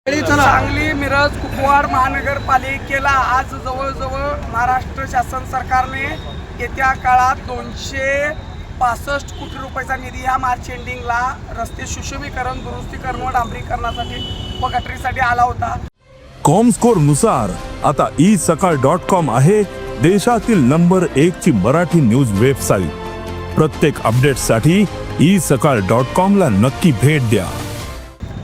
सांगली मिरज कुपवाड महानगरपालिकेला आज जवळजवळ महाराष्ट्र शासन सरकारने येत्या काळात 265 कोटी रुपयाचा निधी या मार्च एंडिंगला रस्ते सुशोभीकरण दुरुस्तीकरण व डांबरीकरणासाठी व गटरीसाठी आला होता। कॉमस्कोर नुसार आता isakal.com आहे देशातील नंबर 1 ची मराठी न्यूज वेबसाईट। प्रत्येक अपडेटसाठी isakal.com ला नक्की भेट द्या।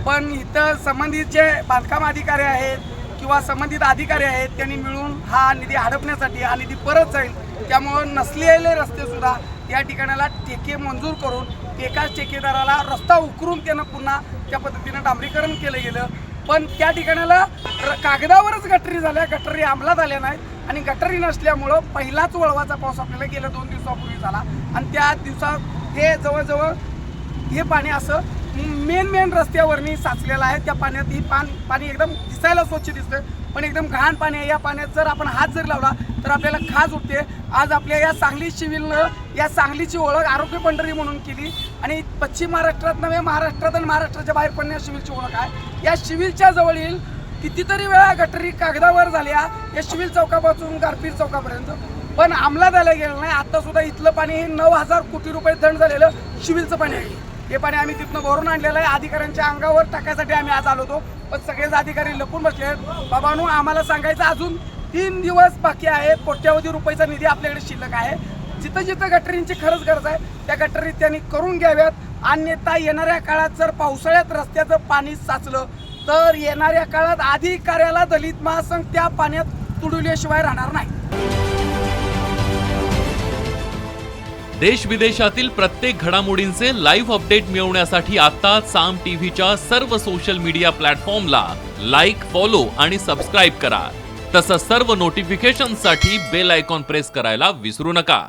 पण इथं संबंधित जे बांधकाम अधिकारी आहेत किंवा संबंधित अधिकारी आहेत त्यांनी मिळून हा निधी हडपण्यासाठी हा निधी परत जाईल, त्यामुळे नसलेले रस्ते सुद्धा या ठिकाणाला ठेके मंजूर करून एकाच ठेकेदाराला रस्ता उकरून त्यानं पुन्हा त्या पद्धतीनं डांबरीकरण केलं गेलं। पण त्या ठिकाणाला कागदावरच गटरी झाल्या, गटरी अंमलात आल्या नाहीत आणि गटरी नसल्यामुळं पहिलाच वळवाचा पाऊस आपल्याला गेल्या 2 दिवसापूर्वी झाला आणि त्या दिवसात हे जवळजवळ हे पाणी असं मेन रस्त्यावरनी साचलेलं आहे। त्या पाण्यात ही पाणी एकदम दिसायला स्वच्छ दिसतं, पण एकदम घाण पाणी आहे। या पाण्यात जर आपण हात जर लावला तर आपल्याला खाज उठते। आज आपल्या या सांगली सिव्हिलनं या सांगलीची ओळख आरोग्य पंढरी म्हणून केली आणि पश्चिम महाराष्ट्रात नव्हे महाराष्ट्रात आणि महाराष्ट्राच्या बाहेर पण या सिव्हिलची ओळख आहे। या सिव्हिलच्या जवळील कितीतरी वेळा गटरी कागदावर झाल्या या सिव्हिल चौकापासून गारपीट चौकापर्यंत, पण अंमलात आलं गेलं नाही। आता सुद्धा इथलं पाणी हे 9000 कोटी रुपये दंड झालेलं सिव्हिलचं पाणी आहे। हे पाणी आम्ही तिथनं भरून आणलेलं आहे। अधिकाऱ्यांच्या अंगावर टाकायसाठी आम्ही आज आलो होतो, पण सगळेच अधिकारी लपून बसले आहेत। बाबांनो, आम्हाला सांगायचं अजून 3 दिवस बाकी आहे। कोट्यावधी रुपयाचा निधी आपल्याकडे शिल्लक आहे। जिथं जिथं गटरींची खरंच गरज आहे त्या गटरी त्यांनी करून घ्याव्यात, अन्यथा येणाऱ्या काळात जर पावसाळ्यात रस्त्याचं पाणी साचलं तर येणाऱ्या काळात अधिकाऱ्याला दलित महासंघ त्या पाण्यात तुडवल्याशिवाय राहणार नाही। देश विदेशातील प्रत्येक घडामोडींचे लाईव्ह अपडेट मिळवण्यासाठी आता साम टीव्हीच्या सर्व सोशल मीडिया प्लॅटफॉर्मला लाईक, फॉलो आणि सबस्क्राईब करा। तसंच सर्व नोटिफिकेशनसाठी बेल आयकॉन प्रेस करायला विसरू नका।